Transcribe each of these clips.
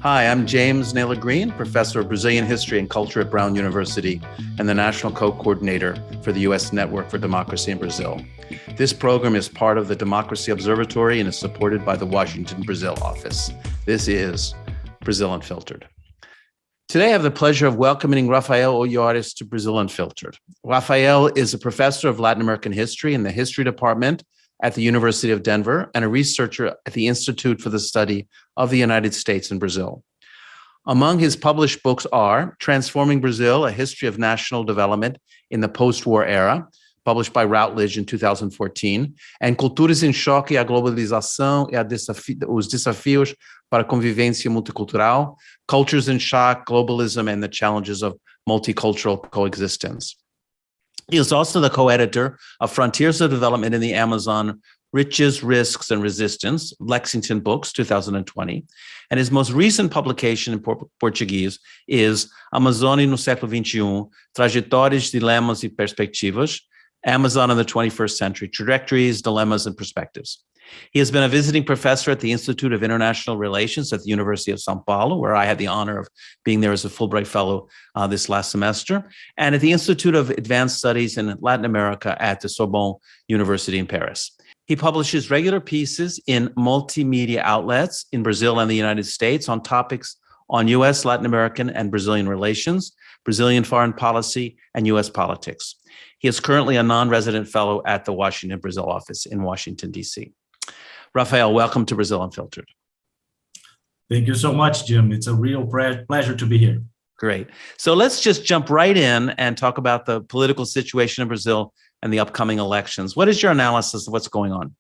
Hi, I'm James Naylor Green, professor of Brazilian history and culture at Brown University and the national co-coordinator for the U.S. Network for Democracy in Brazil. This program is part of the Democracy Observatory and is supported by the Washington, Brazil office. This is Brazil Unfiltered. Today, I have the pleasure of welcoming Rafael Ioris to Brazil Unfiltered. Rafael is a professor of Latin American history in the history department at the University of Denver and a researcher at the Institute for the Study of the United States and Brazil. Among his published books are Transforming Brazil, A History of National Development in the Post-War Era, published by Routledge in 2014, and Culturas em Choque, a Globalização e os Desafios para a Convivência Multicultural, Cultures in Shock, Globalism, and the Challenges of Multicultural Coexistence. He is also the co-editor of Frontiers of Development in the Amazon, Riches, Risks, and Resistance, Lexington Books, 2020. And his most recent publication in Portuguese is Amazônia no século XXI, Trajetórias, Dilemas e Perspectivas, Amazon in the 21st Century, Trajectories, Dilemmas, and Perspectives. He has been a visiting professor at the Institute of International Relations at the University of São Paulo, where I had the honor of being there as a Fulbright Fellow this last semester, and at the Institute of Advanced Studies in Latin America at the Sorbonne University in Paris. He publishes regular pieces in multimedia outlets in Brazil and the United States on topics on U.S., Latin American, and Brazilian relations, Brazilian foreign policy, and U.S. politics. He is currently a non-resident fellow at the Washington, Brazil office in Washington, D.C. Rafael, welcome to Brazil Unfiltered. Thank you so much, Jim. It's a real pleasure to be here. Great. So let's just jump right in and talk about the political situation in Brazil and the upcoming elections. What is your analysis of what's going on?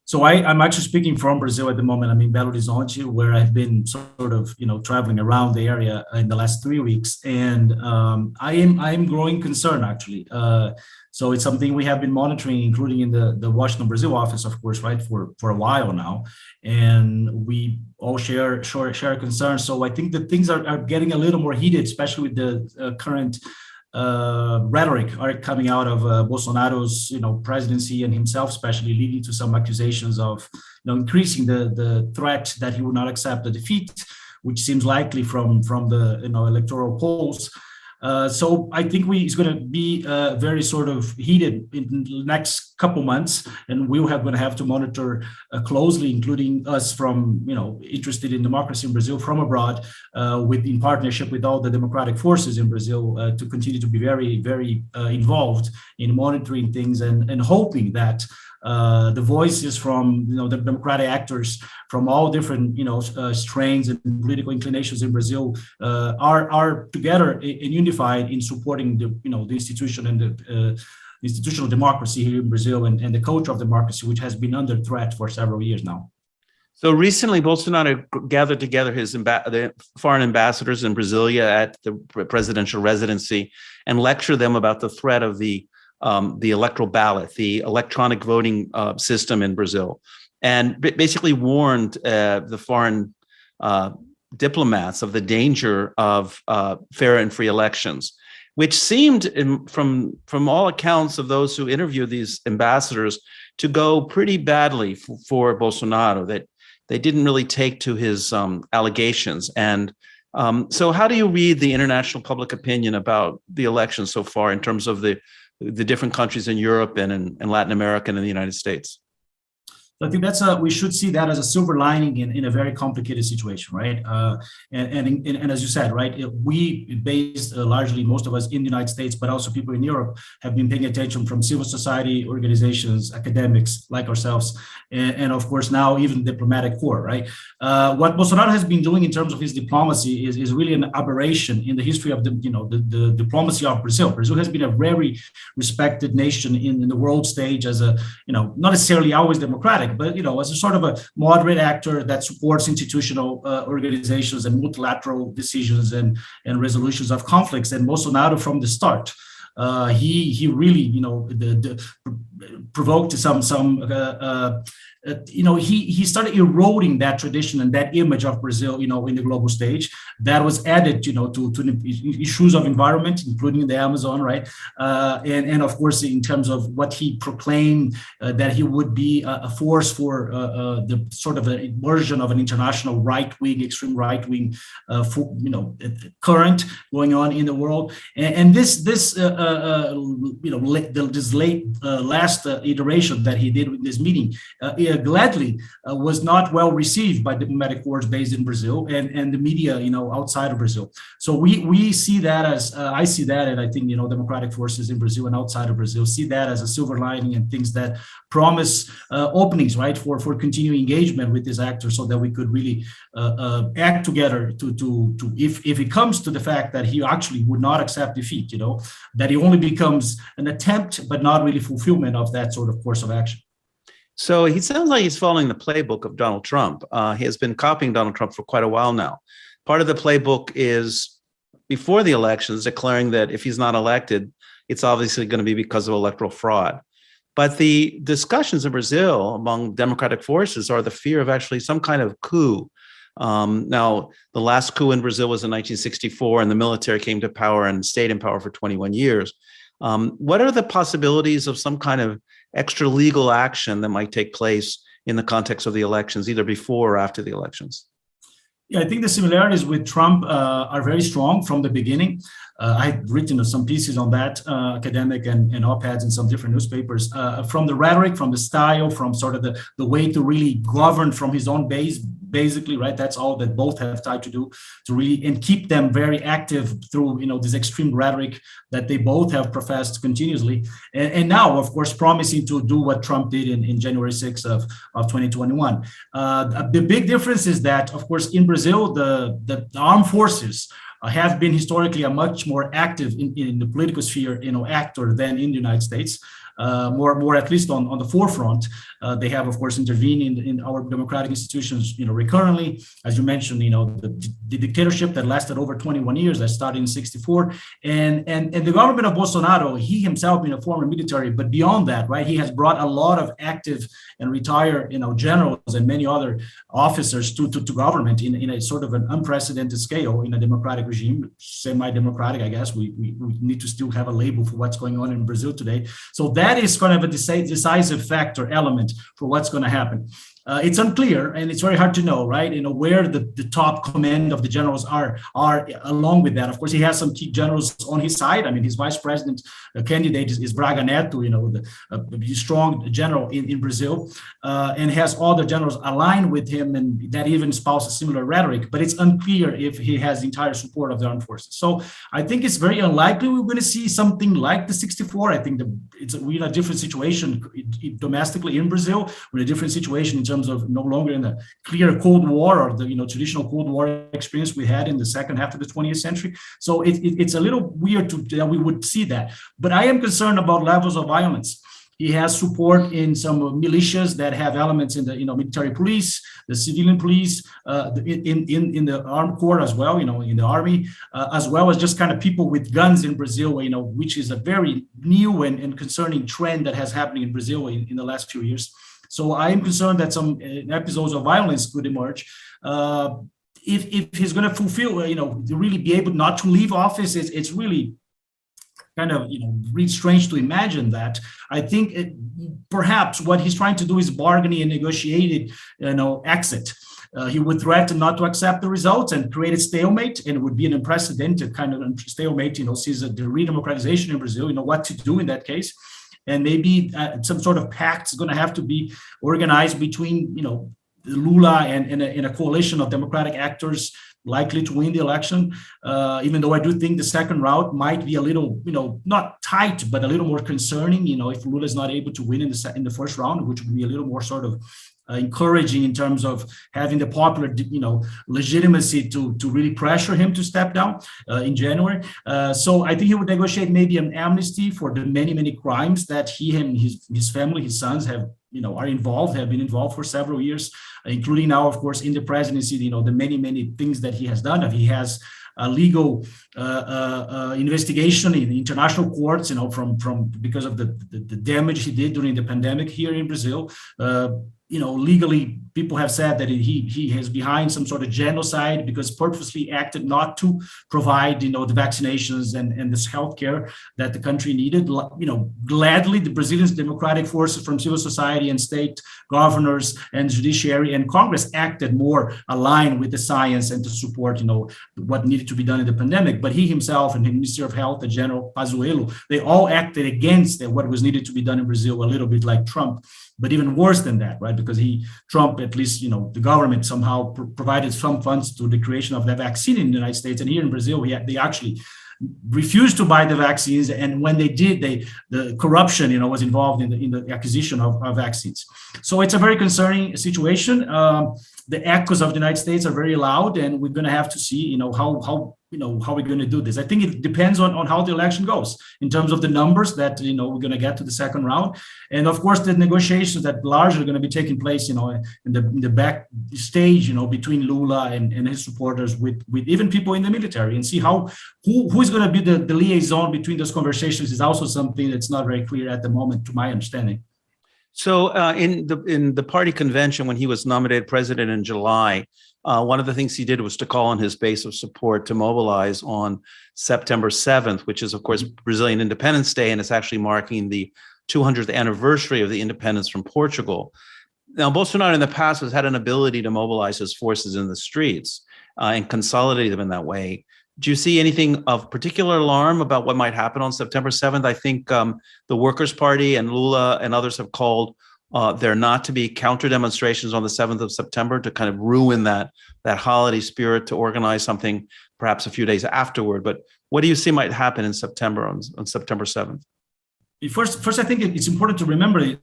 So I'm actually speaking from Brazil at the moment. I'm in Belo Horizonte, where I've been sort of, traveling around the area in the last 3 weeks, and I am growing concern actually. So it's something we have been monitoring, including in the Washington Brazil office, of course, right, for a while now, and we all share concerns. So I think that things are getting a little more heated, especially with the current rhetoric coming out of Bolsonaro's presidency, and himself especially, leading to some accusations of increasing the threat that he would not accept a defeat, which seems likely from the electoral polls. So I think it's going to be very sort of heated in the next couple months, and we're going to have to monitor closely, including us from interested in democracy in Brazil from abroad, in partnership with all the democratic forces in Brazil, to continue to be very, very involved in monitoring things and hoping that the voices from the democratic actors from all different strains and political inclinations in Brazil are together and unified in supporting the institution and the institutional democracy here in Brazil and the culture of democracy, which has been under threat for several years now. So recently, Bolsonaro gathered together the foreign ambassadors in Brasilia at the presidential residency and lectured them about the threat of the electoral ballot, the electronic voting system in Brazil, and basically warned the foreign diplomats of the danger of fair and free elections, which seemed, from all accounts of those who interviewed these ambassadors, to go pretty badly for Bolsonaro, that they didn't really take to his allegations. And so how do you read the international public opinion about the election so far in terms of the different countries in Europe and in Latin America and in the United States? So I think we should see that as a silver lining in a very complicated situation, right? And as you said, right, we based largely, most of us in the United States, but also people in Europe, have been paying attention from civil society organizations, academics like ourselves, and of course now even diplomatic corps, right? What Bolsonaro has been doing in terms of his diplomacy is really an aberration in the history of the diplomacy of Brazil. Brazil has been a very respected nation in the world stage as a not necessarily always democratic, but as a sort of a moderate actor that supports institutional organizations and multilateral decisions and resolutions of conflicts. And Bolsonaro, from the start, he really provoked some he started eroding that tradition and that image of Brazil, in the global stage. That was added, to the issues of environment, including the Amazon, right? And of course, in terms of what he proclaimed, that he would be a force for the sort of a version of an international right-wing, extreme right-wing, current going on in the world. And this last iteration that he did with this meeting, gladly was not well received by diplomatic corps based in Brazil and the media, outside of Brazil. So we see that as, I see that, and I think, democratic forces in Brazil and outside of Brazil see that as a silver lining and things that promise openings, right, for continuing engagement with this actor, so that we could really act together to if it comes to the fact that he actually would not accept defeat, that it only becomes an attempt, but not really fulfillment of that sort of course of action. So he sounds like he's following the playbook of Donald Trump. He has been copying Donald Trump for quite a while now. Part of the playbook is before the elections declaring that if he's not elected, it's obviously going to be because of electoral fraud. But the discussions in Brazil among democratic forces are the fear of actually some kind of coup. Now, the last coup in Brazil was in 1964, and the military came to power and stayed in power for 21 years. What are the possibilities of some kind of extra legal action that might take place in the context of the elections, either before or after the elections? Yeah, I think the similarities with Trump are very strong from the beginning. I've written some pieces on that, academic and op-eds in some different newspapers, from the rhetoric, from the style, from sort of the way to really govern from his own base, basically, right? That's all that both have tried to do, to really and keep them very active through, this extreme rhetoric that they both have professed continuously. And now, of course, promising to do what Trump did in January 6th of 2021. The big difference is that, of course, in Brazil, the armed forces have been historically a much more active in the political sphere, actor than in the United States. More at least on the forefront. They have, of course, intervened in our democratic institutions, recurrently. As you mentioned, the dictatorship that lasted over 21 years, that started in 64, and the government of Bolsonaro, he himself being a former military, but beyond that, right, he has brought a lot of active and retired, generals and many other officers to government in a sort of an unprecedented scale in a democratic regime, semi-democratic, I guess. We need to still have a label for what's going on in Brazil today. So that is kind of a decisive factor element for what's going to happen. It's unclear, and it's very hard to know, right? Where the top command of the generals are along with that. Of course, he has some key generals on his side. I mean, his vice president candidate is Braga Neto, the strong general in Brazil, and has all the generals aligned with him, and that even espouses similar rhetoric. But it's unclear if he has the entire support of the armed forces. So I think it's very unlikely we're going to see something like the 64. I think we're in a different situation domestically in Brazil. We're in a different situation in terms of no longer in a clear Cold War or the traditional Cold War experience we had in the second half of the 20th century. So it's a little weird that we would see that. But I am concerned about levels of violence. He has support in some militias that have elements in the military police, the civilian police, in the armed corps as well, in the army, as well as just kind of people with guns in Brazil, which is a very new and concerning trend that has happened in Brazil in the last few years. So I am concerned that some episodes of violence could emerge. If he's going to fulfill, to really be able not to leave office, it's really kind of, really strange to imagine that. I think perhaps what he's trying to do is bargaining and negotiated, exit. He would threaten not to accept the results and create a stalemate, and it would be an unprecedented kind of stalemate, sees the redemocratization in Brazil, what to do in that case. And maybe some sort of pact is going to have to be organized between, Lula and a coalition of democratic actors likely to win the election, even though I do think the second route might be a little, not tight, but a little more concerning, if Lula is not able to win in the first round, which would be a little more sort of encouraging in terms of having the popular, legitimacy to really pressure him to step down in January. So I think he would negotiate maybe an amnesty for the many, many crimes that he and his family, his sons have been involved for several years, including now, of course, in the presidency, the many, many things that he has done. He has a legal investigation in international courts, from because of the damage he did during the pandemic here in Brazil. legally, people have said that he is behind some sort of genocide because purposely acted not to provide, the vaccinations and this healthcare that the country needed. Gladly, the Brazilian democratic forces from civil society and state governors and judiciary and Congress acted more aligned with the science and to support, what needed to be done in the pandemic. But he himself and the Minister of Health, the General Pazuello, they all acted against what was needed to be done in Brazil, a little bit like Trump. But even worse than that, right? Because Trump, at least, the government somehow provided some funds to the creation of the vaccine in the United States. And here in Brazil, they actually refused to buy the vaccines. And when they did, the corruption, was involved in the acquisition of vaccines. So it's a very concerning situation. The echoes of the United States are very loud, and we're going to have to see, how we're going to do this. I think it depends on how the election goes in terms of the numbers that, we're going to get to the second round. And of course, the negotiations that largely are going to be taking place, in the back stage, between Lula and his supporters with even people in the military, and see who is going to be the liaison between those conversations is also something that's not very clear at the moment, to my understanding. So in the party convention, when he was nominated president in July, one of the things he did was to call on his base of support to mobilize on September 7th, which is, of course, Brazilian Independence Day, and it's actually marking the 200th anniversary of the independence from Portugal. Now, Bolsonaro in the past has had an ability to mobilize his forces in the streets and consolidate them in that way. Do you see anything of particular alarm about what might happen on September 7th? I think the Workers' Party and Lula and others have called there not to be counter demonstrations on the 7th of September to kind of ruin that holiday spirit, to organize something perhaps a few days afterward. But what do you see might happen in September on September 7th? First, I think it's important to remember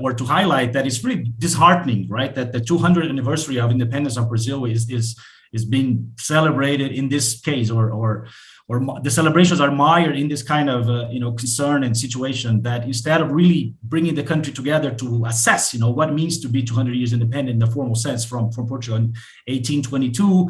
or to highlight that it's really disheartening, right? That the 200th anniversary of independence of Brazil is being celebrated in this case, or the celebrations are mired in this kind of concern and situation, that instead of really bringing the country together to assess what it means to be 200 years independent in the formal sense from Portugal in 1822,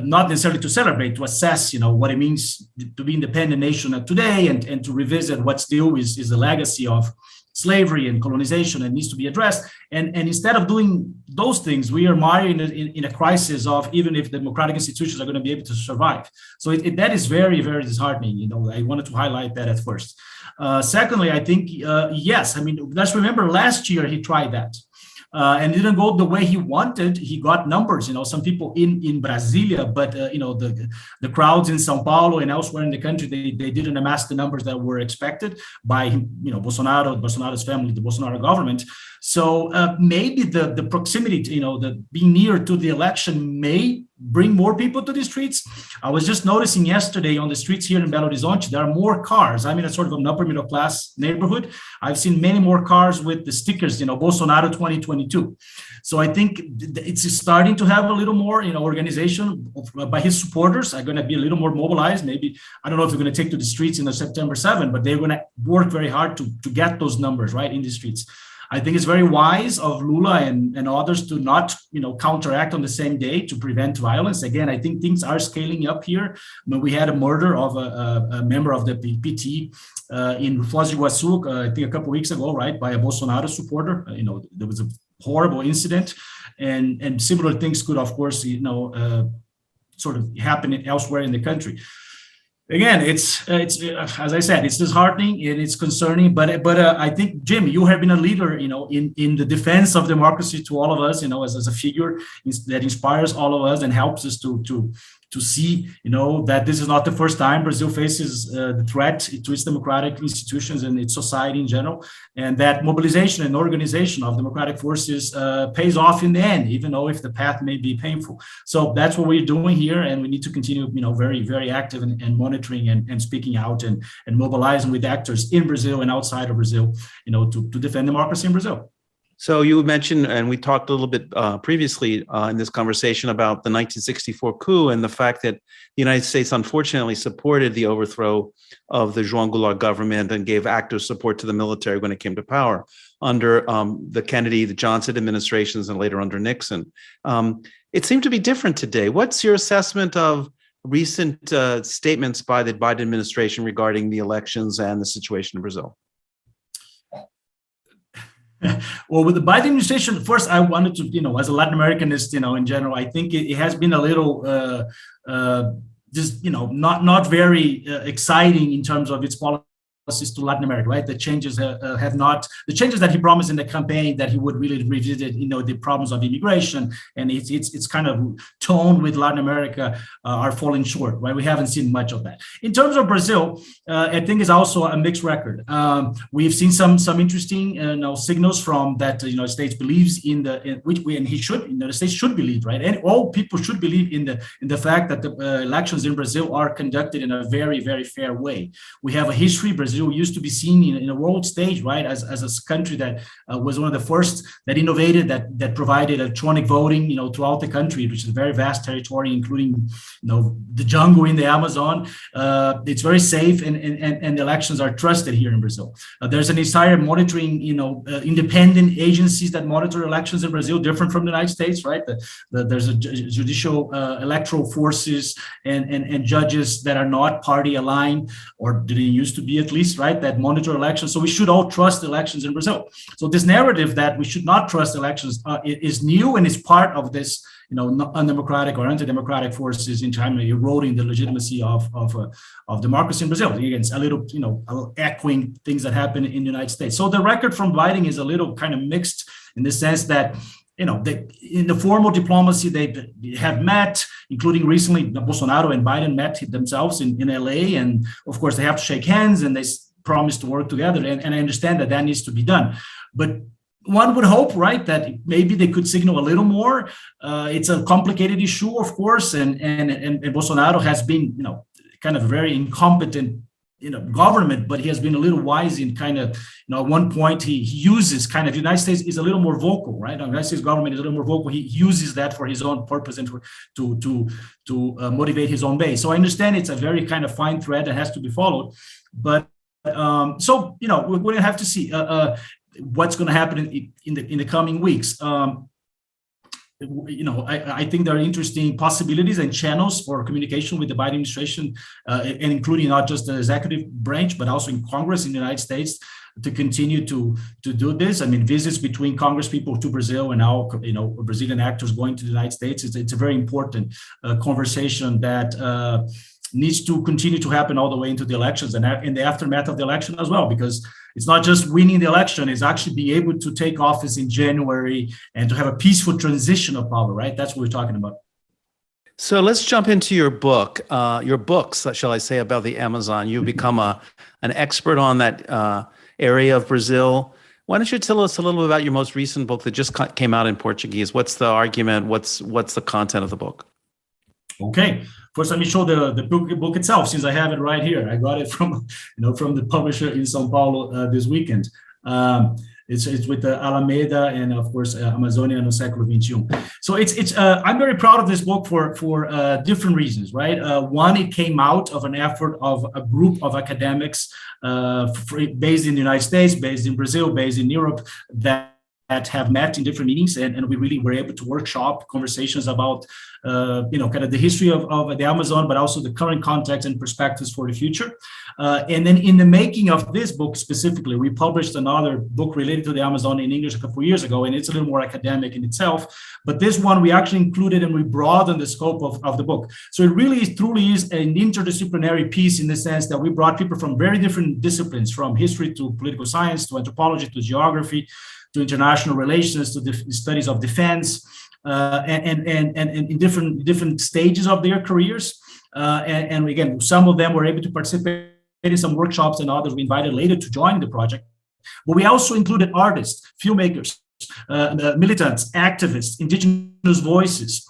not necessarily to celebrate, to assess what it means to be independent nation today, and to revisit what still is the legacy of slavery and colonization and needs to be addressed. And instead of doing those things, we are mired in a crisis of even if democratic institutions are going to be able to survive. So that is very, very disheartening. I wanted to highlight that at first. Secondly, I think, yes, let's remember last year he tried that. And didn't go the way he wanted. He got numbers, some people in Brasilia, but the crowds in Sao Paulo and elsewhere in the country, they didn't amass the numbers that were expected by Bolsonaro's family, the Bolsonaro government. So maybe the proximity, the being near to the election may bring more people to the streets. I was just noticing yesterday on the streets here in Belo Horizonte, there are more cars. I'm in a sort of an upper middle class neighborhood. I've seen many more cars with the stickers, Bolsonaro 2022. So I think it's starting to have a little more, organization by his supporters are going to be a little more mobilized. Maybe, I don't know if they're going to take to the streets in the September 7th, but they're going to work very hard to get those numbers right in the streets. I think it's very wise of Lula and others to not, counteract on the same day to prevent violence. Again, I think things are scaling up here. When we had a murder of a member of the PT in Foz do Iguaçu, I think a couple of weeks ago, right, by a Bolsonaro supporter. There was a horrible incident, and similar things could, of course, sort of happen elsewhere in the country. Again, it's as I said, it's disheartening and it's concerning. But I think, Jim, you have been a leader, in the defense of democracy to all of us, as a figure that inspires all of us and helps us to see, that this is not the first time Brazil faces the threat to its democratic institutions and its society in general, and that mobilization and organization of democratic forces pays off in the end, even though if the path may be painful. So that's what we're doing here, and we need to continue, very, very active and monitoring and speaking out and mobilizing with actors in Brazil and outside of Brazil, to defend democracy in Brazil. So you mentioned, and we talked a little bit previously in this conversation about the 1964 coup and the fact that the United States unfortunately supported the overthrow of the João Goulart government and gave active support to the military when it came to power under the Kennedy, the Johnson administrations, and later under Nixon. It seemed to be different today. What's your assessment of recent statements by the Biden administration regarding the elections and the situation in Brazil? Well, with the Biden administration, first I wanted to, as a Latin Americanist, in general, I think it has been a little just, not very exciting in terms of its policies to Latin America, right? The changes have not, the changes that he promised in the campaign that he would really revisit, the problems of immigration and it's kind of tone with Latin America are falling short, right? We haven't seen much of that. In terms of Brazil, I think it's also a mixed record. We've seen some interesting signals from that the United States believes which we, and he should, the United States should believe, right? And all people should believe in the fact that the elections in Brazil are conducted in a very, very fair way. We have a history. Brazil used to be seen in a world stage, right, as a country that was one of the first that innovated, that provided electronic voting, throughout the country, which is a very vast territory, including, the jungle in the Amazon. It's very safe, and the elections are trusted here in Brazil. There's an entire monitoring, independent agencies that monitor elections in Brazil, different from the United States, right? There's a judicial electoral forces and judges that are not party aligned, or didn't used to be at least, right, that monitor elections. So we should all trust elections in Brazil. So this narrative that we should not trust elections is new, and is part of this, undemocratic or anti-democratic forces in China eroding the legitimacy of democracy in Brazil. Again, it's a little echoing things that happen in the United States. So the record from Biden is a little kind of mixed in the sense that, in the formal diplomacy, they have met, including recently, Bolsonaro and Biden met themselves in LA. And of course, they have to shake hands and they promise to work together. And I understand that needs to be done. But one would hope, right, that maybe they could signal a little more. It's a complicated issue, of course. And Bolsonaro has been, kind of very incompetent government, but he has been a little wise in kind of, at one point he uses kind of, the United States is a little more vocal, right? The United States government is a little more vocal. He uses that for his own purpose and to motivate his own base. So I understand it's a very kind of fine thread that has to be followed, but so, we're going to have to see what's going to happen in the coming weeks. I think there are interesting possibilities and channels for communication with the Biden administration, and including not just the executive branch, but also in Congress in the United States, to continue to do this. I mean, visits between Congress people to Brazil and now, Brazilian actors going to the United States. It's a very important conversation that needs to continue to happen all the way into the elections and in the aftermath of the election as well, because it's not just winning the election, it's actually being able to take office in January and to have a peaceful transition of power, right? That's what we're talking about. So let's jump into your book, your books, shall I say, about the Amazon. You've become an expert on that area of Brazil. Why don't you tell us a little bit about your most recent book that just came out in Portuguese? What's the argument? What's the content of the book? Okay. First, let me show the book itself, since I have it right here. I got it from the publisher in São Paulo this weekend. It's with Alameda and of course Amazonia no século XXI. So it's I'm very proud of this book for different reasons, right? One, it came out of an effort of a group of academics based in the United States, based in Brazil, based in Europe, that have met in different meetings, and we really were able to workshop conversations about kind of the history of the Amazon, but also the current context and perspectives for the future. And then in the making of this book specifically, we published another book related to the Amazon in English a couple of years ago, and it's a little more academic in itself. But this one we actually included and we broadened the scope of the book. So it really truly is an interdisciplinary piece in the sense that we brought people from very different disciplines, from history to political science to anthropology to geography to international relations to the studies of defense, and in different stages of their careers. And again, some of them were able to participate in some workshops, and others we invited later to join the project. But we also included artists, filmmakers, militants, activists, indigenous voices,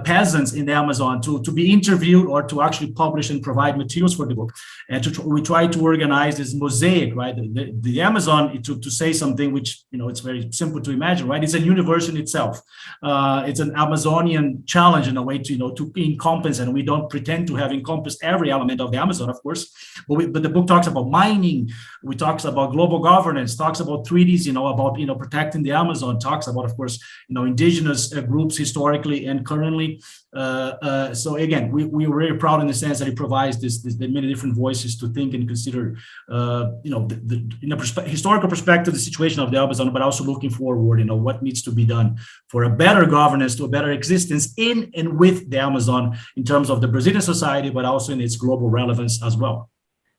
peasants in the Amazon to be interviewed or to actually publish and provide materials for the book. And we try to organize this mosaic, right? The Amazon, to say something which, it's very simple to imagine, right? It's a universe in itself. It's an Amazonian challenge in a way to encompass, and we don't pretend to have encompassed every element of the Amazon, of course, but the book talks about mining, we talks about global governance, talks about treaties, about, protecting the Amazon, talks about, of course, indigenous groups groups historically and currently. So again, we are very proud in the sense that it provides the many different voices to think and consider, in a historical perspective, the situation of the Amazon, but also looking forward, what needs to be done for a better governance, to a better existence in and with the Amazon in terms of the Brazilian society, but also in its global relevance as well.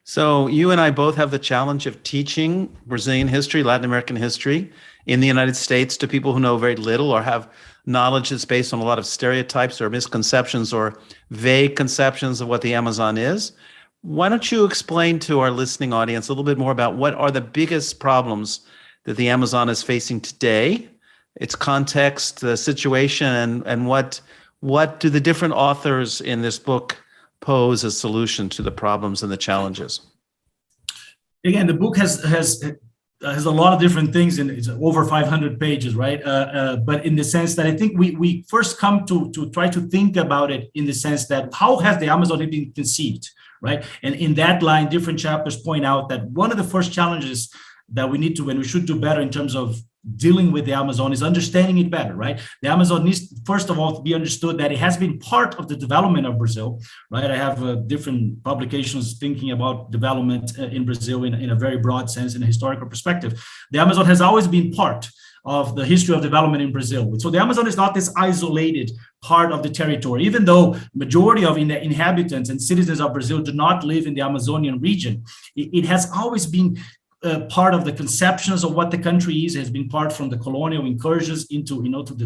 So you and I both have the challenge of teaching Brazilian history, Latin American history in the United States to people who know very little or have knowledge that's based on a lot of stereotypes or misconceptions or vague conceptions of what the Amazon is. Why don't you explain to our listening audience a little bit more about what are the biggest problems that the Amazon is facing today, its context, the situation, and what do the different authors in this book pose a solution to the problems and the challenges? Again, the book has a lot of different things, and it's over 500 pages, right? But in the sense that I think we first come to try to think about it in the sense that how has the Amazon been conceived, right? And in that line, different chapters point out that one of the first challenges that we need to, and we should do better in terms of dealing with the Amazon, is understanding it better, right? The Amazon needs, first of all, to be understood that it has been part of the development of Brazil, right? I have different publications thinking about development in Brazil in a very broad sense, in a historical perspective. The Amazon has always been part of the history of development in Brazil. So the Amazon is not this isolated part of the territory, even though majority of the inhabitants and citizens of Brazil do not live in the Amazonian region. It has always been part of the conceptions of what the country is, has been part from the colonial incursions into,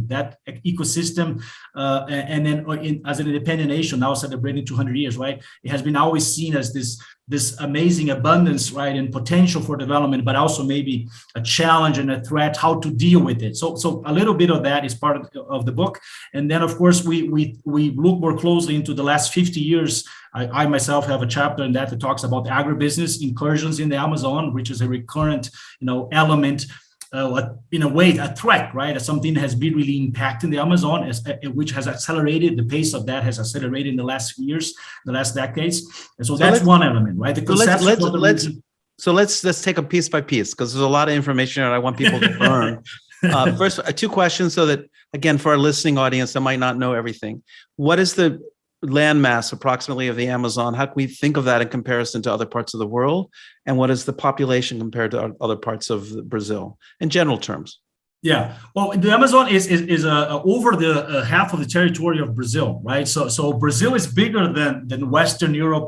that ecosystem. And then as an independent nation, now celebrating 200 years, right? It has been always seen as this amazing abundance, right, and potential for development, but also maybe a challenge and a threat, how to deal with it. So a little bit of that is part of the book. And then, of course, we look more closely into the last 50 years. I myself have a chapter in that talks about agribusiness incursions in the Amazon, which is a recurrent, element, in a way, a threat, right? As something that has been really impacting the Amazon, which has accelerated. The pace of that has accelerated in the last years, the last decades. And so that's one element, right? So let's take a piece by piece, because there's a lot of information that I want people to learn. First, two questions, so that, again, for our listening audience that might not know everything. What is the landmass approximately of the Amazon? How can we think of that in comparison to other parts of the world? And what is the population compared to other parts of Brazil in general terms? Yeah, well, the Amazon is over the half of the territory of Brazil, right? So Brazil is bigger than Western Europe,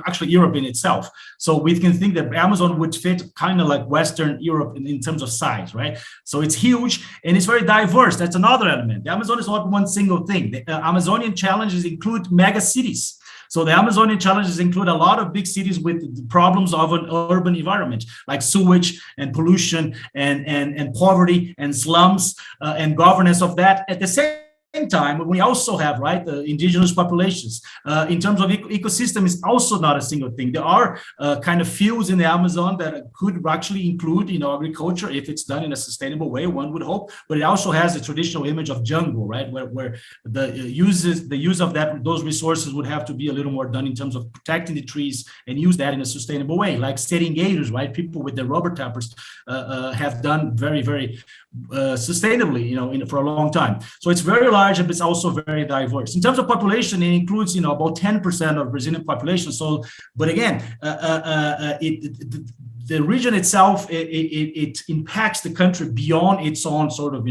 actually Europe in itself. So we can think that Amazon would fit kind of like Western Europe in terms of size, right? So it's huge and it's very diverse. That's another element. The Amazon is not one single thing. The Amazonian challenges include mega cities. So the Amazonian challenges include a lot of big cities with problems of an urban environment, like sewage and pollution and poverty and slums and governance of that. At the same time, we also have, right, the indigenous populations. In terms of ecosystem, is also not a single thing. There are kind of fields in the Amazon that could actually include, agriculture if it's done in a sustainable way, one would hope. But it also has a traditional image of jungle, right, where the use of those resources would have to be a little more done in terms of protecting the trees and use that in a sustainable way, like seringueiros, right? People with their rubber tappers have done very, very sustainably, for a long time. So it's very large, but it's also very diverse. In terms of population, it includes, about 10% of Brazilian population. So, but again, the region itself, it impacts the country beyond its own sort of,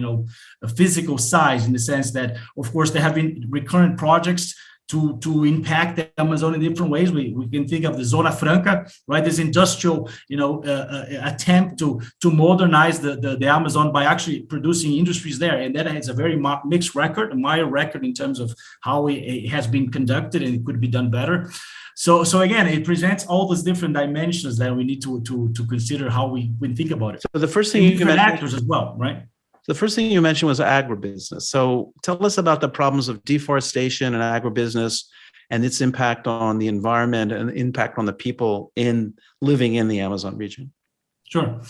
physical size, in the sense that, of course, there have been recurrent projects to impact the Amazon in different ways. We can think of the Zona Franca, right? This industrial, attempt to modernize the Amazon by actually producing industries there. And that has a very mixed record, a mild record in terms of how it has been conducted, and it could be done better. So again, it presents all those different dimensions that we need to consider how we think about it. So the first thing you mentioned, actors as well, right? The first thing you mentioned was agribusiness. So tell us about the problems of deforestation and agribusiness and its impact on the environment and impact on the people living in the Amazon region. Sure.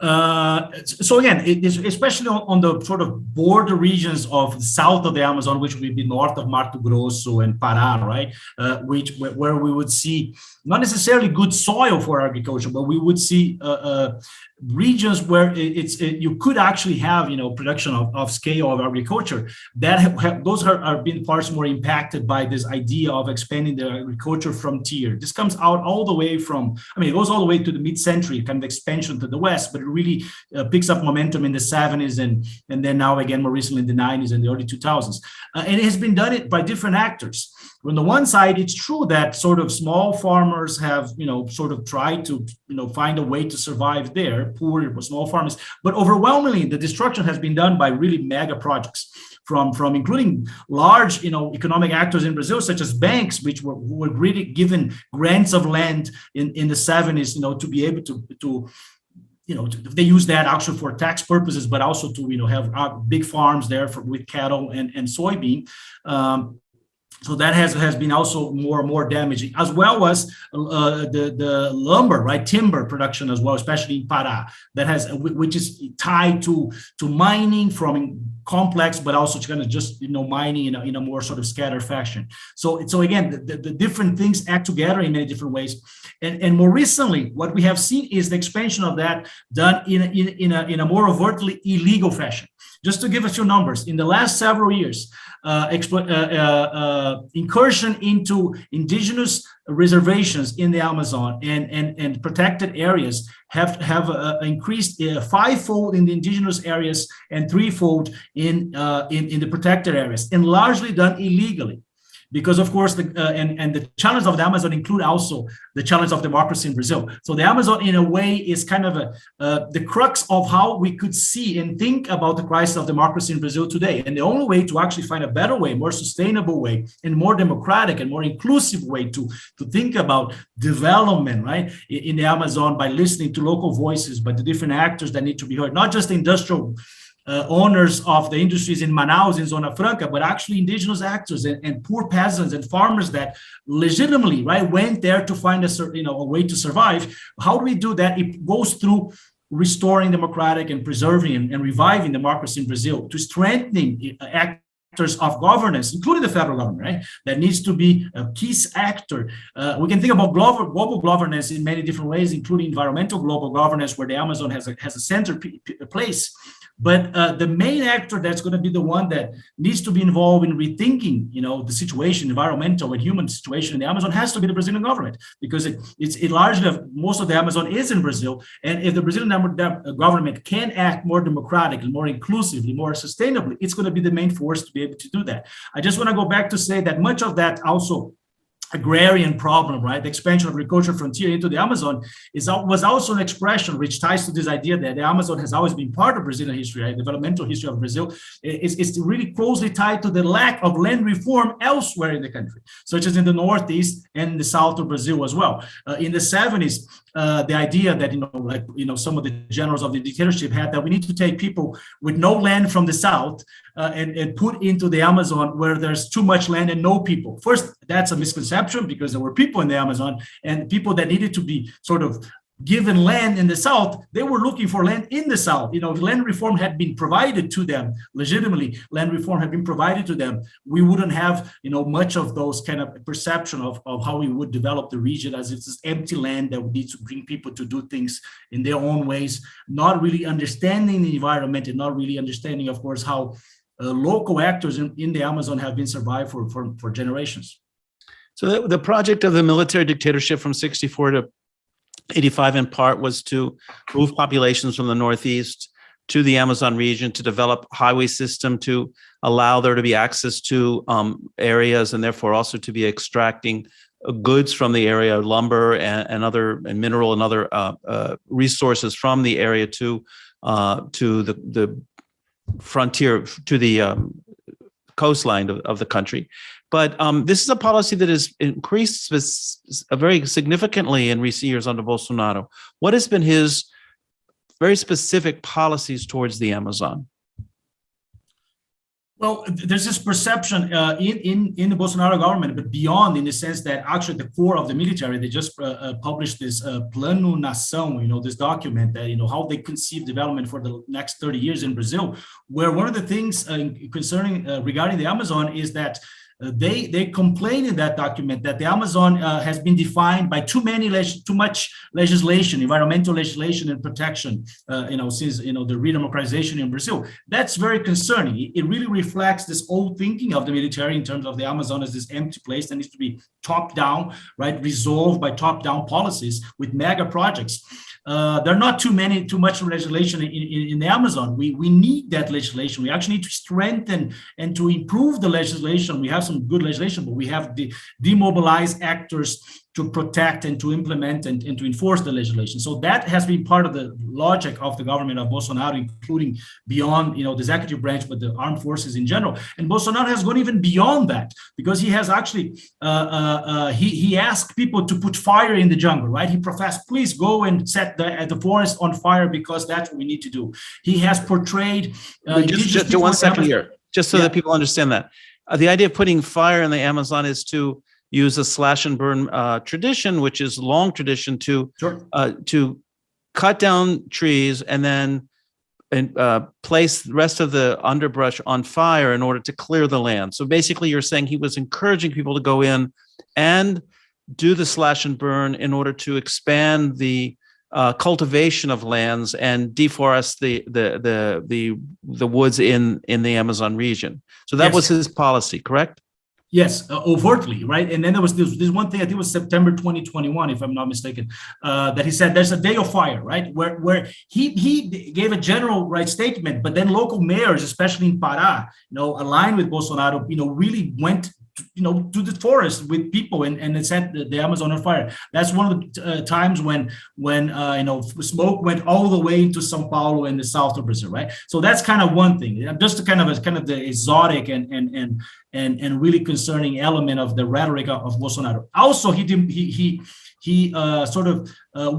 So again, it is especially on the sort of border regions of the south of the Amazon, which would be north of Mato Grosso and Pará, right? Where we would see not necessarily good soil for agriculture, but we would see regions where you could actually have, production of scale of agriculture, that those are being parts more impacted by this idea of expanding the agriculture frontier. This comes out all the way from, it goes all the way to the mid-century, kind of expansion to the west, but it really picks up momentum in the 70s and then now again more recently in the 90s and the early 2000s. And it has been done by different actors. On the one side, it's true that sort of small farmers have, sort of tried to, find a way to survive there, poor small farmers. But overwhelmingly, the destruction has been done by really mega projects, from including large, economic actors in Brazil, such as banks, which were really given grants of land in the 70s, to be able to they use that actually for tax purposes, but also to, have big farms there with cattle and soybean. So that has been also more and more damaging, as well as the lumber, right, timber production as well, especially in Pará, which is tied to mining from complex, but also to kind of just mining in a more sort of scattered fashion. So again, the different things act together in many different ways. And more recently, what we have seen is the expansion of that done in a more overtly illegal fashion. Just to give a few numbers, in the last several years, incursion into indigenous reservations in the Amazon and protected areas have increased fivefold in the indigenous areas and threefold in the protected areas, and largely done illegally. Because of course, the challenge of the Amazon include also the challenge of democracy in Brazil. So the Amazon, in a way, is kind of the crux of how we could see and think about the crisis of democracy in Brazil today. And the only way to actually find a better way, more sustainable way, and more democratic and more inclusive way to think about development, right, in the Amazon, by listening to local voices, by the different actors that need to be heard, not just the industrial owners of the industries in Manaus, in Zona Franca, but actually indigenous actors and poor peasants and farmers that legitimately, right, went there to find a way to survive. How do we do that? It goes through restoring democratic and preserving and reviving democracy in Brazil, to strengthening actors of governance, including the federal government, right? That needs to be a key actor. We can think about global governance in many different ways, including environmental global governance, where the Amazon has a center place. But the main actor that's going to be the one that needs to be involved in rethinking, the situation, environmental and human situation in the Amazon, has to be the Brazilian government, because it largely, most of the Amazon is in Brazil. And if the Brazilian government can act more democratically, more inclusively, more sustainably, it's going to be the main force to be able to do that. I just want to go back to say that much of that also agrarian problem, right? The expansion of agriculture frontier into the Amazon was also an expression which ties to this idea that the Amazon has always been part of Brazilian history, right? Developmental history of Brazil. It's really closely tied to the lack of land reform elsewhere in the country, such as in the Northeast and the South of Brazil as well. In the 70s, the idea that, some of the generals of the dictatorship had, that we need to take people with no land from the South and put into the Amazon where there's too much land and no people. First, that's a misconception, because there were people in the Amazon, and people that needed to be sort of given land in the South, they were looking for land in the South. Land reform had been provided to them legitimately. Land reform had been provided to them. We wouldn't have, much of those kind of perception of how we would develop the region as it's this empty land that would need to bring people to do things in their own ways, not really understanding the environment and not really understanding, of course, how local actors in the Amazon have been survived for generations. So the project of the military dictatorship from 64 to 85 in part was to move populations from the Northeast to the Amazon region, to develop highway system to allow there to be access to areas, and therefore also to be extracting goods from the area, lumber and mineral and other resources from the area to the frontier, to the coastline of the country. But this is a policy that has increased very significantly in recent years under Bolsonaro. What has been his very specific policies towards the Amazon? Well, there's this perception in the Bolsonaro government, but beyond, in the sense that actually the core of the military, they just published this Plano Nação, this document that, how they conceive development for the next 30 years in Brazil, where one of the things concerning regarding the Amazon is that they complain in that document that the Amazon has been defined by too much legislation, environmental legislation and protection, since the redemocratization in Brazil. That's very concerning. It really reflects this old thinking of the military in terms of the Amazon as this empty place that needs to be top down, right, resolved by top down policies with mega projects. There are not too much legislation in the Amazon. We need that legislation. We actually need to strengthen and to improve the legislation. We have some good legislation, but we have demobilize actors to protect and to implement and to enforce the legislation. So that has been part of the logic of the government of Bolsonaro, including beyond, the executive branch, but the armed forces in general. And Bolsonaro has gone even beyond that, because he has actually, he asked people to put fire in the jungle, right? He professed, please go and set the forest on fire, because that's what we need to do. He has portrayed... just 1 second here, just so that people understand that. The idea of putting fire in the Amazon is to use a slash and burn tradition, which is long tradition, to cut down trees and then place the rest of the underbrush on fire in order to clear the land. So basically, you're saying he was encouraging people to go in and do the slash and burn in order to expand the cultivation of lands and deforest the woods in the Amazon region. So that was his policy, correct? Yes, overtly, right? And then there was this one thing, I think it was September 2021, if I'm not mistaken, that he said there's a day of fire, right? Where he gave a general statement, but then local mayors, especially in Pará, aligned with Bolsonaro, really went to the forest with people and it set the Amazon on fire. That's one of the times when smoke went all the way into São Paulo in the south of Brazil, right? So that's kind of one thing. Just kind of the exotic and really concerning element of the rhetoric of Bolsonaro. Also, he sort of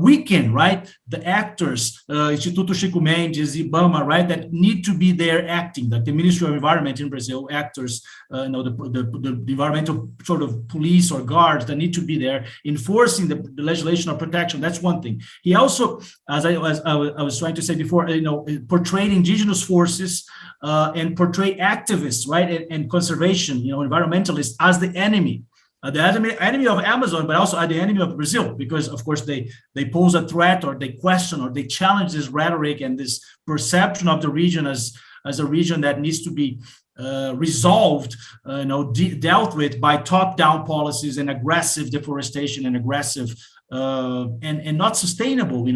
weaken, right, the actors, Instituto Chico Mendes, IBAMA, right, that need to be there acting, like the Ministry of Environment in Brazil, actors, the environmental sort of police or guards that need to be there enforcing the legislation of protection. That's one thing. He also, as I was trying to say before, portrayed indigenous forces and portray activists, right, and conservation, environmentalists as the enemy. The enemy of Amazon, but also the enemy of Brazil, because of course they pose a threat, or they question, or they challenge this rhetoric and this perception of the region as a region that needs to be resolved, dealt with by top-down policies and aggressive deforestation and aggressive and not sustainable,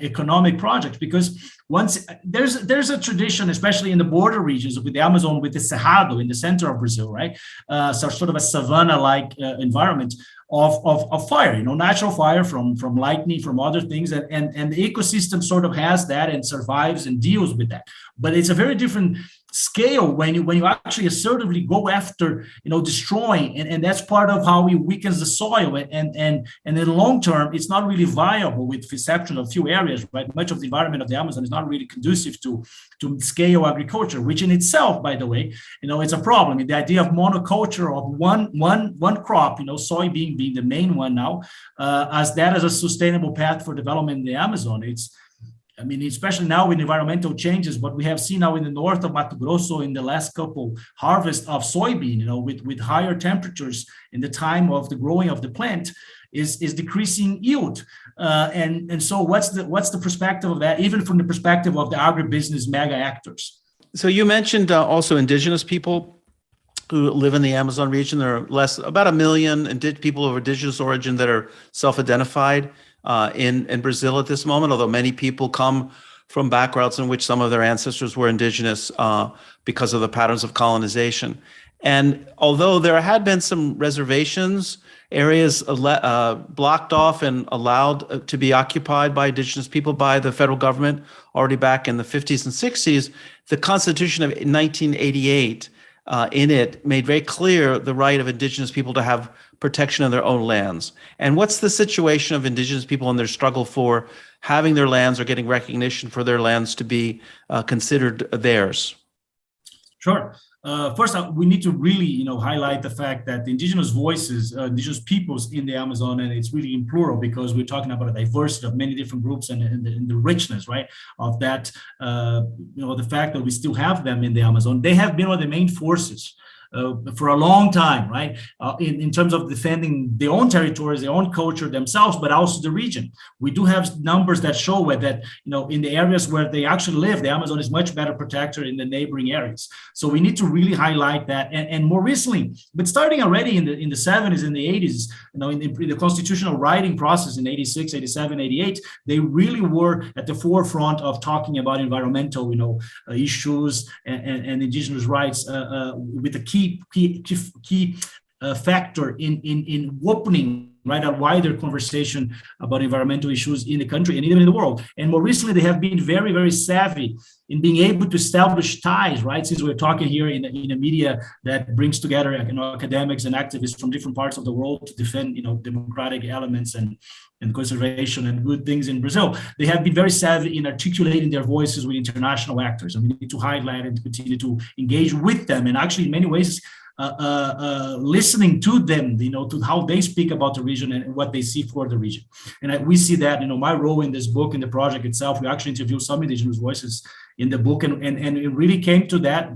economic projects. Because once there's a tradition, especially in the border regions with the Amazon, with the Cerrado in the center of Brazil, right? So sort of a savanna-like environment of fire, natural fire from lightning, from other things, and the ecosystem sort of has that and survives and deals with that. But it's a very different scale when you actually assertively go after, destroying, and that's part of how it weakens the soil, and in the long term, it's not really viable, with the exception of a few areas, right? Much of the environment of the Amazon is not really conducive to scale agriculture, which in itself, by the way, it's a problem. The idea of monoculture of one crop, soybean being the main one now, as a sustainable path for development in the Amazon. Especially now with environmental changes, what we have seen now in the north of Mato Grosso in the last couple harvests of soybean, with higher temperatures in the time of the growing of the plant, is decreasing yield. And so what's the perspective of that, even from the perspective of the agribusiness mega actors? So you mentioned also indigenous people who live in the Amazon region. There are about 1 million people of indigenous origin that are self-identified in Brazil at this moment, although many people come from backgrounds in which some of their ancestors were indigenous because of the patterns of colonization. And although there had been some reservations, areas blocked off and allowed to be occupied by indigenous people by the federal government already back in the 50s and 60s, the Constitution of 1988 in it made very clear the right of indigenous people to have protection of their own lands. And what's the situation of indigenous people in their struggle for having their lands or getting recognition for their lands to be considered theirs? Sure. First, we need to really, highlight the fact that the indigenous voices, indigenous peoples in the Amazon, and it's really in plural because we're talking about a diversity of many different groups and the richness, right, of that, the fact that we still have them in the Amazon. They have been one of the main forces for a long time, right? In terms of defending their own territories, their own culture themselves, but also the region. We do have numbers that show that, in the areas where they actually live, the Amazon is much better protected in the neighboring areas. So we need to really highlight that. And more recently, but starting already in the 70s and the 80s, in the constitutional writing process in 86, 87, 88, they really were at the forefront of talking about environmental, issues and indigenous rights with a key factor in opening, right, a wider conversation about environmental issues in the country and even in the world. And more recently, they have been very, very savvy in being able to establish ties, right? Since we're talking here in a media that brings together, academics and activists from different parts of the world to defend, democratic elements and conservation and good things in Brazil, they have been very savvy in articulating their voices with international actors. And we need to highlight and continue to engage with them. And actually, in many ways, listening to them, to how they speak about the region and what they see for the region. And we see that, my role in this book, in the project itself, we actually interviewed some indigenous voices in the book, and it really came to that,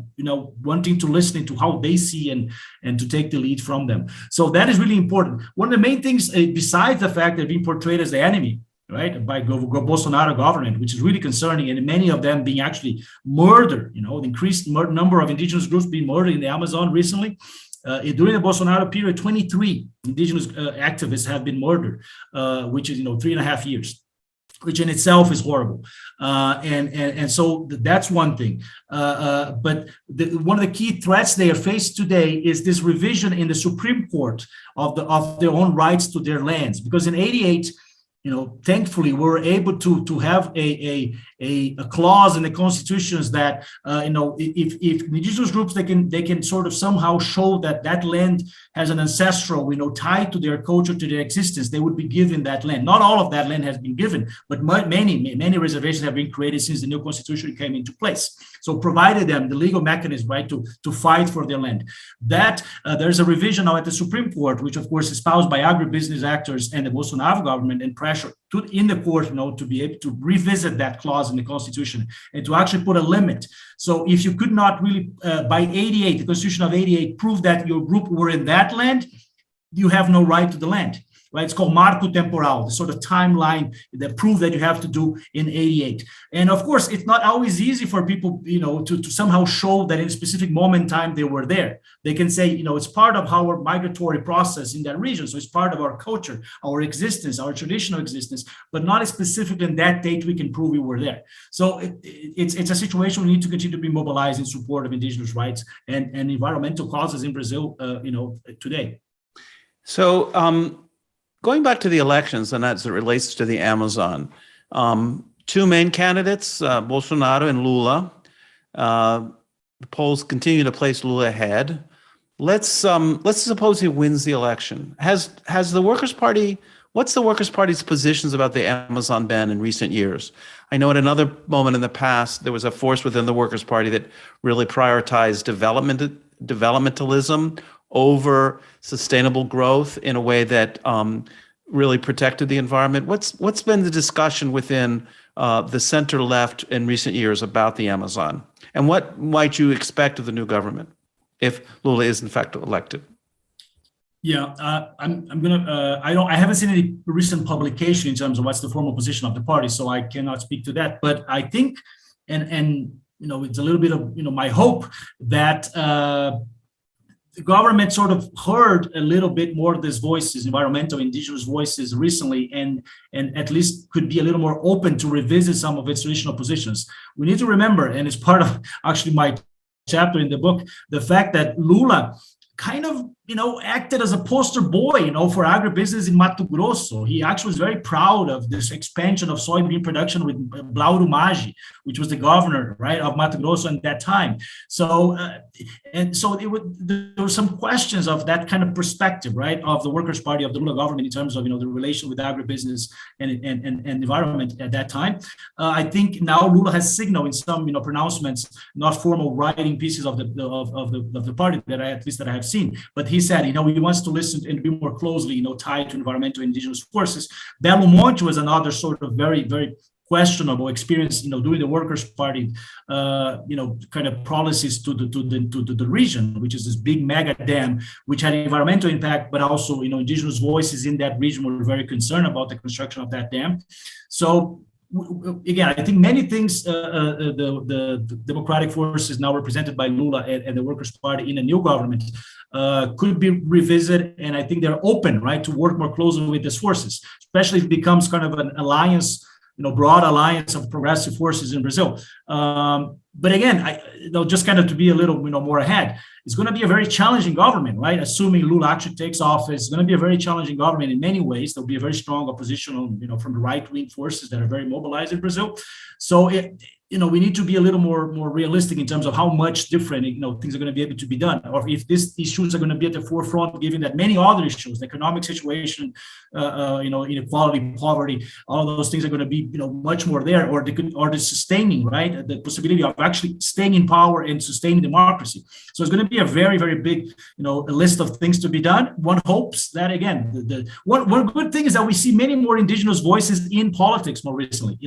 wanting to listen to how they see and to take the lead from them. So that is really important. One of the main things, besides the fact that being portrayed as the enemy, right, by Bolsonaro government, which is really concerning, and many of them being actually murdered, the increased number of indigenous groups being murdered in the Amazon recently. During the Bolsonaro period, 23 indigenous activists have been murdered, which is, 3.5 years, which in itself is horrible. And so that's one thing. But one of the key threats they are faced today is this revision in the Supreme Court of their own rights to their lands, because in 88, thankfully, we're able to have a clause in the constitutions that, if indigenous groups, they can sort of somehow show that land has an ancestral, tie to their culture, to their existence, they would be given that land. Not all of that land has been given, but many reservations have been created since the new constitution came into place. So provided them the legal mechanism, right, to fight for their land. That there's a revision now at the Supreme Court, which of course is espoused by agribusiness actors and the Bolsonaro government, and pressure in the court, to be able to revisit that clause in the Constitution and to actually put a limit. So if you could not really, by 88, the Constitution of 88, prove that your group were in that land, you have no right to the land. Right? It's called marco temporal, the sort of timeline, the proof that you have to do in 88. And of course, it's not always easy for people, to somehow show that in a specific moment in time they were there. They can say, it's part of our migratory process in that region. So it's part of our culture, our existence, our traditional existence, but not specifically in that date we can prove we were there. So it's a situation we need to continue to be mobilized in support of indigenous rights and environmental causes in Brazil, today. So, going back to the elections, and as it relates to the Amazon, two main candidates, Bolsonaro and Lula. The polls continue to place Lula ahead. Let's suppose he wins the election. Has the Workers' Party? What's the Workers' Party's positions about the Amazon ban in recent years? I know at another moment in the past there was a force within the Workers' Party that really prioritized developmentalism over sustainable growth in a way that really protected the environment. What's been the discussion within the center left in recent years about the Amazon, and what might you expect of the new government if Lula is in fact elected? Yeah, I'm gonna. I haven't seen any recent publication in terms of what's the formal position of the party, so I cannot speak to that. But I think, and it's a little bit of my hope that the government sort of heard a little bit more of these voices, environmental, indigenous voices recently, and at least could be a little more open to revisit some of its traditional positions. We need to remember, and it's part of actually my chapter in the book, the fact that Lula kind of, acted as a poster boy, for agribusiness in Mato Grosso. He actually was very proud of this expansion of soybean production with Blauro Maggi, which was the governor, right, of Mato Grosso at that time. So, there were some questions of that kind of perspective, right, of the Workers' Party, of the Lula government in terms of, the relation with agribusiness and environment at that time. I think now Lula has signaled in some, pronouncements, not formal writing pieces of the party that I have seen, but he said, he wants to listen and be more closely, tied to environmental indigenous forces. Belo Monte was another sort of very, very questionable experience, doing the Workers' Party, kind of policies to the region, which is this big mega dam, which had environmental impact, but also, indigenous voices in that region were very concerned about the construction of that dam. So again, I think many things, the democratic forces now represented by Lula and the Workers' Party in a new government could be revisited, and I think they're open, right, to work more closely with these forces, especially if it becomes kind of an alliance, broad alliance of progressive forces in Brazil. But again, just kind of to be a little, more ahead, it's going to be a very challenging government, right? Assuming Lula actually takes office, it's going to be a very challenging government in many ways. There'll be a very strong opposition, from the right-wing forces that are very mobilized in Brazil. So we need to be a little more realistic in terms of how much different, things are going to be able to be done, or if these issues are going to be at the forefront, given that many other issues, the economic situation, inequality, poverty, all of those things are going to be, much more there, or the sustaining, right, the possibility of actually staying in power and sustaining democracy. So it's going to be a very, very big, a list of things to be done. One hopes that, again, one good thing is that we see many more indigenous voices in politics more recently,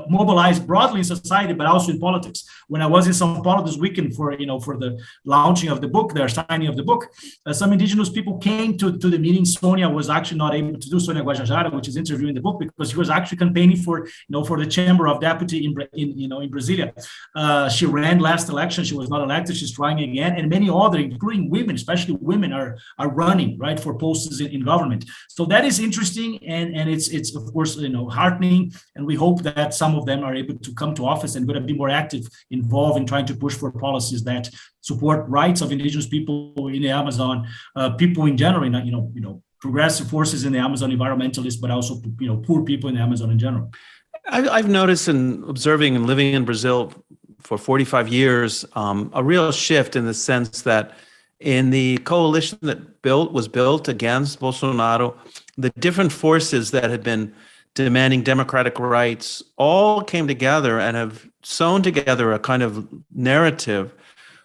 mobilized broadly in society, but also in politics. When I was in São Paulo this weekend for the launching of the book, their signing of the book, some indigenous people came to the meeting. Sonia was actually not able to do, Sonia Guajajara, which is interviewing the book, because she was actually campaigning for the Chamber of Deputy in Brasilia. She ran last election. She was not elected. She's trying again, and many other, including women, especially women, are running, right, for posts in government. So that is interesting, and it's of course heartening, and we hope that some of them are able to come to office and going to be more active, involved in trying to push for policies that support rights of indigenous people in the Amazon, people in general, progressive forces in the Amazon, environmentalists, but also poor people in the Amazon in general. I've noticed in observing and living in Brazil for 45 years, a real shift in the sense that in the coalition that was built against Bolsonaro, the different forces that had been demanding democratic rights all came together and have sewn together a kind of narrative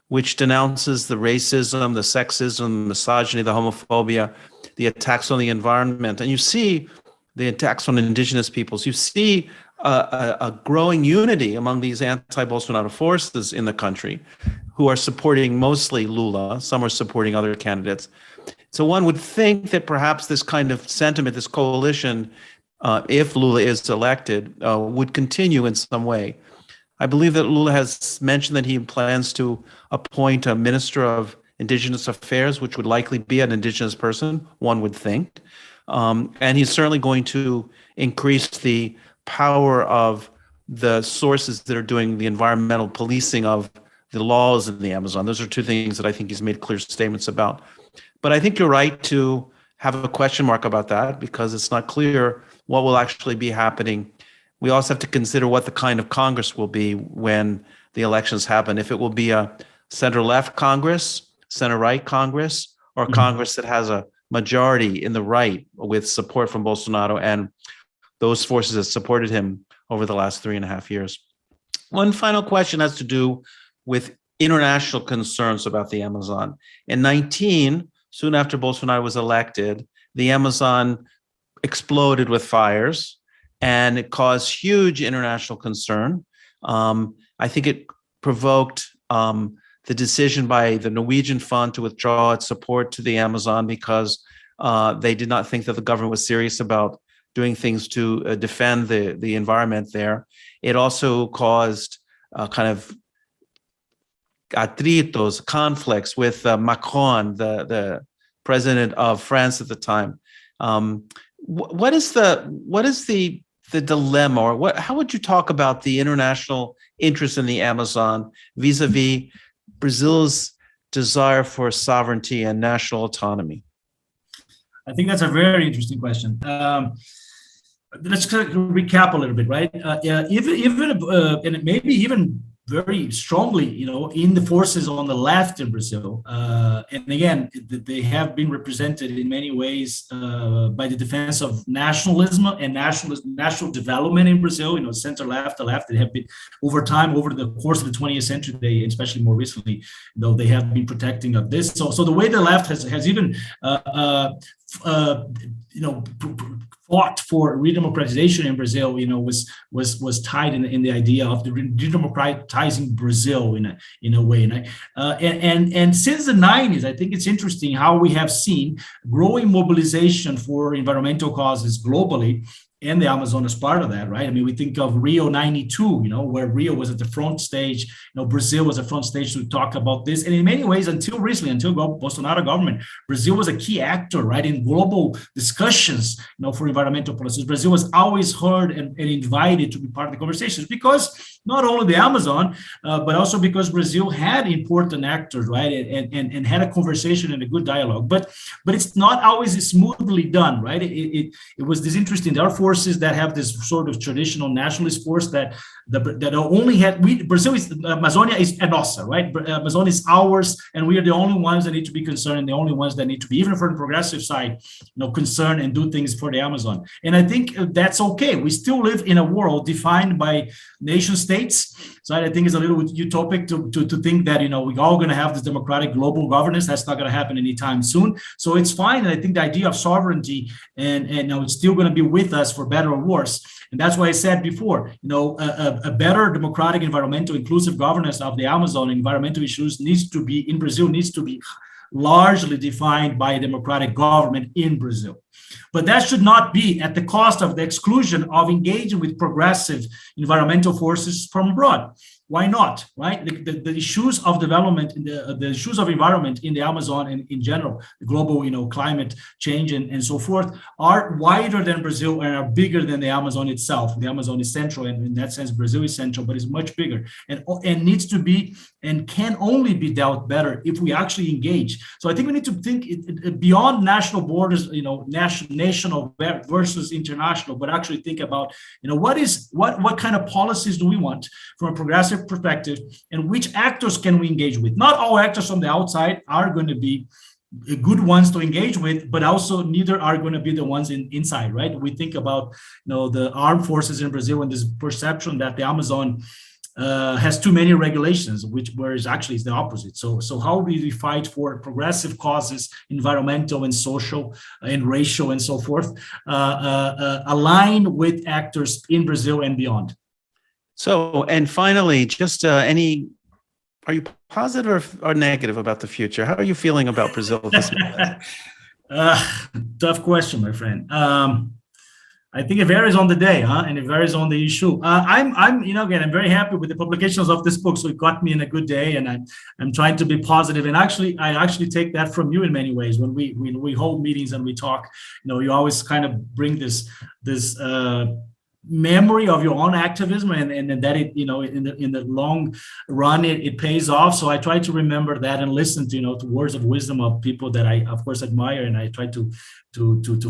which denounces the racism, the sexism, the misogyny, the homophobia, the attacks on the environment. And you see the attacks on indigenous peoples. You see a growing unity among these anti-Bolsonaro forces in the country who are supporting mostly Lula. Some are supporting other candidates. So one would think that perhaps this kind of sentiment, this coalition, if Lula is elected, would continue in some way. I believe that Lula has mentioned that he plans to appoint a minister of indigenous affairs, which would likely be an indigenous person, one would think. And he's certainly going to increase the power of the sources that are doing the environmental policing of the laws in the Amazon. Those are two things that I think he's made clear statements about. But I think you're right to have a question mark about that, because it's not clear what will actually be happening. We also have to consider what the kind of Congress will be when the elections happen. If it will be a center-left Congress, center-right Congress, or a Congress that has a majority in the right with support from Bolsonaro and those forces that supported him over the last 3.5 years. One final question has to do with international concerns about the Amazon. In 2019, soon after Bolsonaro was elected, the Amazon exploded with fires, and it caused huge international concern. I think it provoked the decision by the Norwegian fund to withdraw its support to the Amazon because they did not think that the government was serious about doing things to defend the environment there. It also caused kind of atritos, conflicts with Macron, the president of France at the time. What is the dilemma, or how would you talk about the international interest in the Amazon vis-a-vis Brazil's desire for sovereignty and national autonomy? I think that's a very interesting question. Let's kind of recap a little bit, right? Even and maybe even very strongly, in the forces on the left in Brazil. And again, they have been represented in many ways by the defense of nationalism and national development in Brazil, center left, the left, they have been over time, over the course of the 20th century, they, especially more recently, they have been protecting of this. So the way the left has even, fought for redemocratization in Brazil, was tied in the idea of the redemocratizing Brazil in a way. And since the 90s, I think it's interesting how we have seen growing mobilization for environmental causes globally. And the Amazon is part of that, right? I mean, we think of Rio 92, where Rio was at the front stage, Brazil was a front stage to talk about this. And in many ways, until recently, until Bolsonaro government, Brazil was a key actor, right, in global discussions, for environmental policies. Brazil was always heard and invited to be part of the conversations because not only the Amazon, but also because Brazil had important actors, right, and had a conversation and a good dialogue. But it's not always smoothly done, right? It was this interesting. There are forces that have this sort of traditional nationalist force that only had Brazil is Amazonia is nossa, right? Amazonia is ours, and we are the only ones that need to be concerned, and the only ones that need to be, even from the progressive side, concerned and do things for the Amazon. And I think that's okay. We still live in a world defined by nation states. So I think it's a little utopic to think that we're all going to have this democratic global governance. That's not going to happen anytime soon. So it's fine. And I think the idea of sovereignty and it's still going to be with us for better or worse. And that's why I said before, a better democratic, environmental, inclusive governance of the Amazon environmental issues needs to be largely defined by a democratic government in Brazil. But that should not be at the cost of the exclusion of engaging with progressive environmental forces from abroad. Why not, right? The issues of development, the issues of environment in the Amazon and in general, the global, climate change and so forth, are wider than Brazil and are bigger than the Amazon itself. The Amazon is central, and in that sense, Brazil is central, but it's much bigger and needs to be and can only be dealt better if we actually engage. So I think we need to think beyond national borders, national versus international, but actually think about, what kind of policies do we want from a progressive perspective, and which actors can we engage with? Not all actors from the outside are going to be good ones to engage with, but also neither are going to be the ones inside, right? We think about, the armed forces in Brazil and this perception that the Amazon has too many regulations, whereas actually it's the opposite. So how do we fight for progressive causes, environmental and social and racial and so forth, align with actors in Brazil and beyond? So, and finally, just are you positive or negative about the future? How are you feeling about Brazil this moment? Tough question, my friend. I think it varies on the day, and it varies on the issue. I'm I'm very happy with the publications of this book. So it got me in a good day, and I'm trying to be positive. And I actually take that from you in many ways. When we hold meetings and we talk, you always kind of bring this memory of your own activism, and that it in the long run it pays off. So I try to remember that and listen to words of wisdom of people that I of course admire, and I try to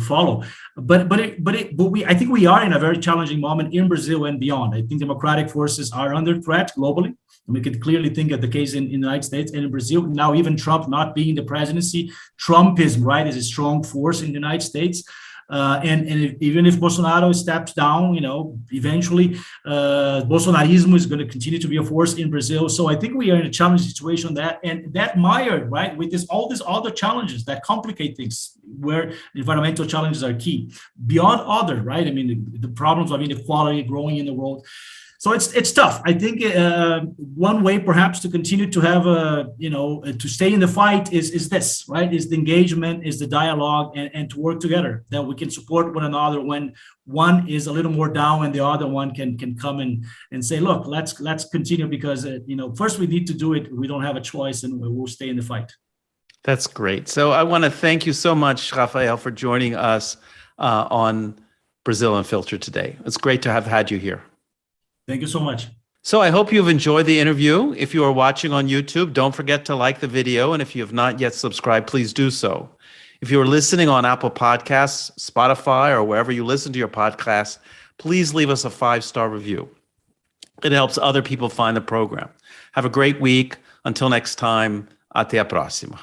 follow. But I think we are in a very challenging moment in Brazil and beyond. I think democratic forces are under threat globally. And we can clearly think of the case in the United States and in Brazil. Now, even Trump not being the presidency, Trumpism, right, is a strong force in the United States. Even if Bolsonaro steps down, eventually Bolsonarismo is going to continue to be a force in Brazil. So I think we are in a challenging situation that mired, right, with all these other challenges that complicate things, where environmental challenges are key beyond other, right? I mean, the problems of inequality growing in the world. So it's tough. I think one way perhaps to continue to have to stay in the fight is this, right? Is the engagement, is the dialogue, and to work together, that we can support one another when one is a little more down and the other one can come and say, look, let's continue, because first we need to do it. We don't have a choice, and we'll stay in the fight. That's great. So I want to thank you so much, Rafael, for joining us on Brazil Unfiltered today. It's great to have had you here. Thank you so much. So I hope you've enjoyed the interview. If you are watching on YouTube, don't forget to like the video. And if you have not yet subscribed, please do so. If you are listening on Apple Podcasts, Spotify, or wherever you listen to your podcasts, please leave us a 5-star review. It helps other people find the program. Have a great week. Until next time, até a próxima.